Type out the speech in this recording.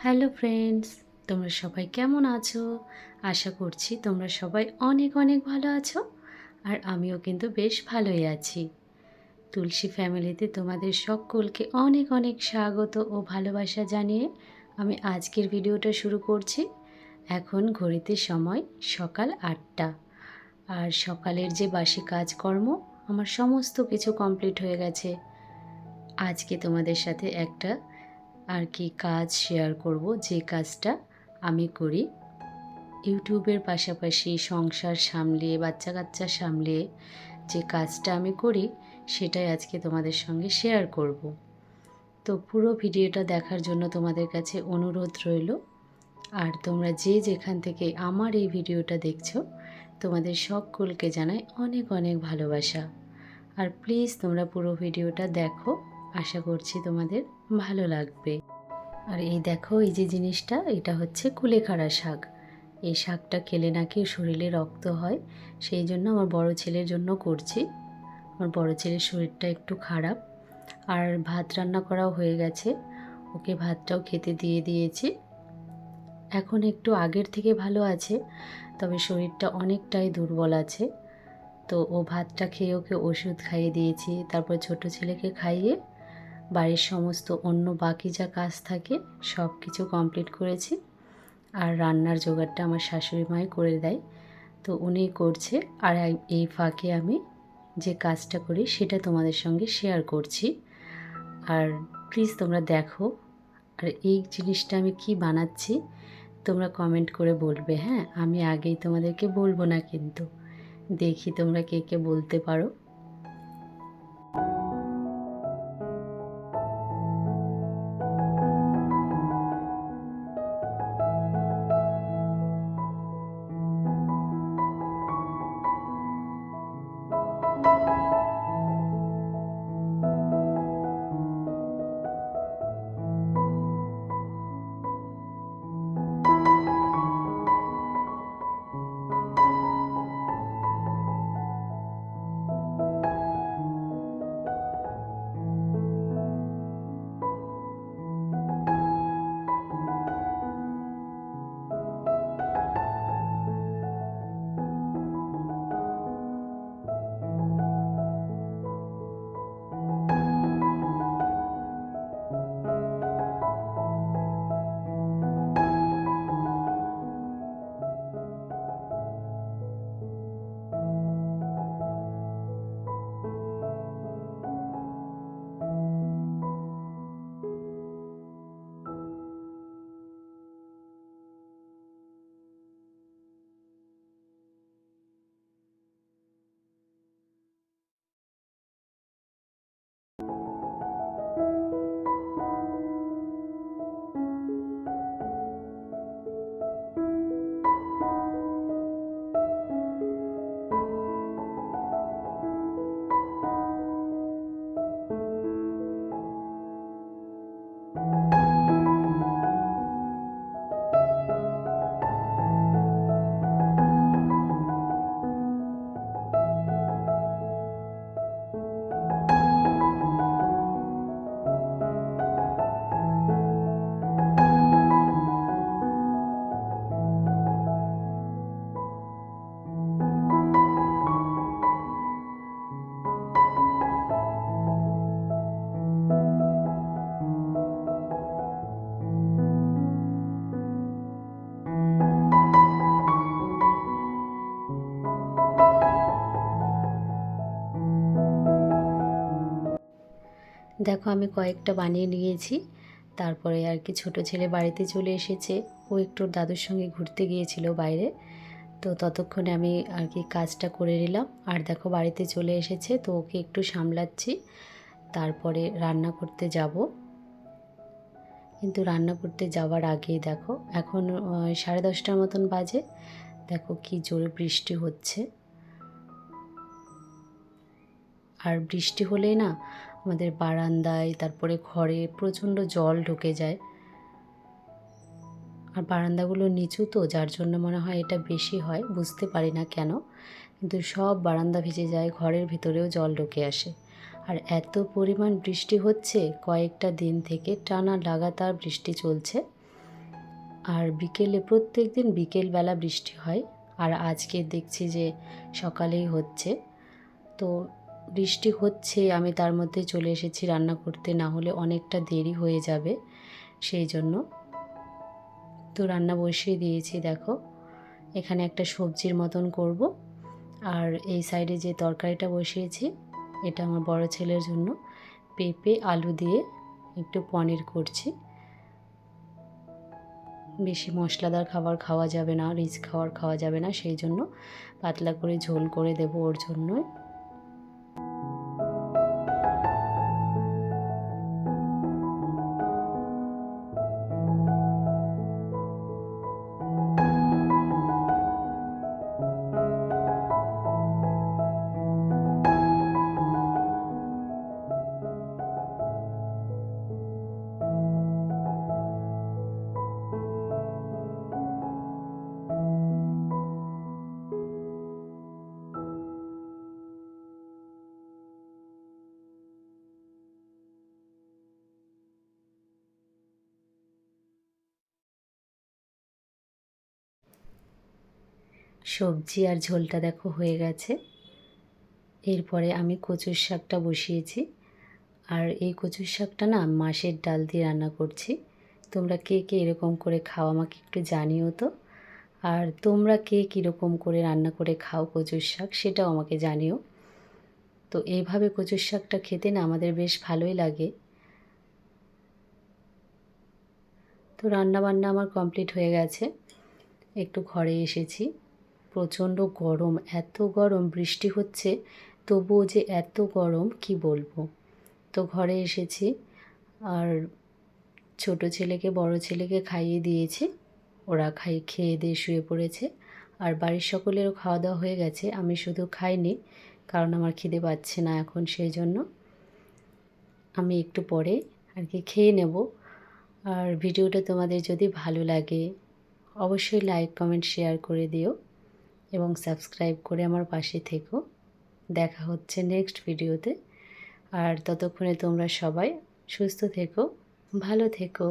Hello friends, তোমরা সবাই কেমন আছো? আশা করছি তোমরা সবাই অনেক অনেক ভালো আছো। আর আমিও কিন্তু বেশ ভালোই আছি। তুলসী ফ্যামিলিতে তোমাদের সকলকে অনেক অনেক স্বাগত ও ভালোবাসা জানিয়ে আমি আজকের ভিডিওটা শুরু করছি। এখন ঘড়িতে সময় সকাল 8টা। আর সকালের যে বাসি কাজকর্ম আমার সমস্ত কিছু কমপ্লিট হয়ে গেছে। আজকে তোমাদের সাথে একটা কাজ শেয়ার করব, যে কাজটা আমি করি ইউটিউবের পাশাপাশি সংসার সামলিয়ে, বাচ্চা কাচ্চা সামলিয়ে যে কাজটা আমি করি সেটাই আজকে তোমাদের সঙ্গে শেয়ার করব। তো পুরো ভিডিওটা দেখার জন্য তোমাদের কাছে অনুরোধ রইল। আর তোমরা যে যেখান থেকে আমার এই ভিডিওটা দেখছো তোমাদের সকলকে জানাই অনেক অনেক ভালোবাসা। আর প্লিজ তোমরা পুরো ভিডিওটা দেখো, আশা করছি তোমাদের ভালো লাগবে। আর এই দেখো, এই যে জিনিসটা, এটা হচ্ছে কুলেখাড়া শাক। এই শাকটা খেলে নাকি শরীরে রক্ত হয়, সেই জন্য আমার বড় ছেলের জন্য করছি। আমার বড় ছেলের শরীরটা একটু খারাপ। আর ভাত রান্না করাও হয়ে গেছে, ওকে ভাতটাও খেতে দিয়ে দিয়েছি। এখন একটু আগের থেকে ভালো আছে, তবে শরীরটা অনেকটাই দুর্বল আছে। তো ও ভাতটা খেয়ে ওকে ওষুধ খাইয়ে দিয়েছি, তারপর ছোট ছেলেকে খাইয়ে বাড়ির সমস্ত অন্য বাকি যা কাজ থাকে সব কিছু কমপ্লিট করেছি। আর রান্নার জোগাড়টা আমার শাশুড়ি মাই করে দেয়, তো উনি করছে। আর এই ফাঁকে আমি যে কাজটা করি সেটা তোমাদের সঙ্গে শেয়ার করছি। আর প্লিজ তোমরা দেখো। আর এই জিনিসটা আমি কি বানাচ্ছি তোমরা কমেন্ট করে বলবে। হ্যাঁ, আমি আগেই তোমাদেরকে বলবো না, কিন্তু দেখি তোমরা কে কে বলতে পারো। দেখো, আমি কয়েকটা বানিয়ে নিয়েছি। তারপরে ছোট ছেলে বাড়িতে চলে এসেছে, ও একটু দাদুর সঙ্গে ঘুরতে গিয়েছিল বাইরে। তো ততক্ষণে আমি কাজটা করে নিলাম। আর দেখো, বাড়িতে চলে এসেছে, তো ওকে একটু সামলাচ্ছি। তারপরে রান্না করতে যাব। কিন্তু রান্না করতে যাওয়ার আগেই দেখো, এখন 10:30টার মতন বাজে। দেখো কি জোরে বৃষ্টি হচ্ছে। আর বৃষ্টি হলেই না আমাদের বারান্দায়, তারপরে ঘরে প্রচণ্ড জল ঢুকে যায়। আর বারান্দাগুলো নিচু, তো যার জন্য মনে হয় এটা বেশি হয়, বুঝতে পারি না কেন। কিন্তু সব বারান্দা ভিজে যায়, ঘরের ভিতরেও জল ঢুকে আসে। আর এত পরিমাণ বৃষ্টি হচ্ছে, কয়েকটা দিন থেকে টানা লাগাতার বৃষ্টি চলছে। আর বিকেলে প্রত্যেক দিন বিকেলবেলা বৃষ্টি হয়, আর আজকে দেখছি যে সকালেই হচ্ছে। তো বৃষ্টি হচ্ছে, আমি তার মধ্যে চলে এসেছি রান্না করতে, না হলে অনেকটা দেরি হয়ে যাবে সেই জন্য। তো রান্না বসিয়ে দিয়েছি, দেখো এখানে একটা সবজির মতন করব। আর এই সাইডে যে তরকারিটা বসিয়েছি এটা আমার বড় ছেলের জন্য, পেঁপে আলু দিয়ে একটু পনির করছি। বেশি মশলাদার খাবার খাওয়া যাবে না, রিচ খাবার খাওয়া যাবে না, সেই জন্য পাতলা করে ঝোল করে দেবো ওর জন্যই। সবজি আর ঝোলটা দেখো হয়ে গেছে। এরপরে আমি কচুর শাকটা বসিয়েছি। আর এই কচুর শাকটা না মাছের ডাল দিয়ে রান্না করছি। তোমরা কে কে এরকম করে খাও আমাকে একটু জানিও তো। আর তোমরা কে কীরকম করে রান্না করে খাও কচুর শাক সেটাও আমাকে জানিও। তো এইভাবে কচুর শাকটা খেতে না আমাদের বেশ ভালোই লাগে। তো রান্নাবান্না আমার কমপ্লিট হয়ে গেছে, একটু ঘরে এসেছি। প্রচণ্ড গরম, এত গরম, বৃষ্টি হচ্ছে তবুও যে এত গরম কি বলবো। তো ঘরে এসেছি, আর ছোট ছেলেকে বড় ছেলেকে খাইয়ে দিয়েছি, ওরা খেয়ে দিয়ে শুয়ে পড়েছে। আর বাড়ির সকলেরও খাওয়া দাওয়া হয়ে গেছে, আমি শুধু খাইনি কারণ আমার খিদে পাচ্ছে না এখন, সেই জন্য আমি একটু পরে আর কি খেয়ে নেব। আর ভিডিওটা তোমাদের যদি ভালো লাগে অবশ্যই লাইক কমেন্ট শেয়ার করে দিও এবং সাবস্ক্রাইব করে আমার পাশে থেকো। দেখা হচ্ছে নেক্সট ভিডিওতে। আর ততক্ষণে তোমরা সবাই সুস্থ থেকো, ভালো থেকো।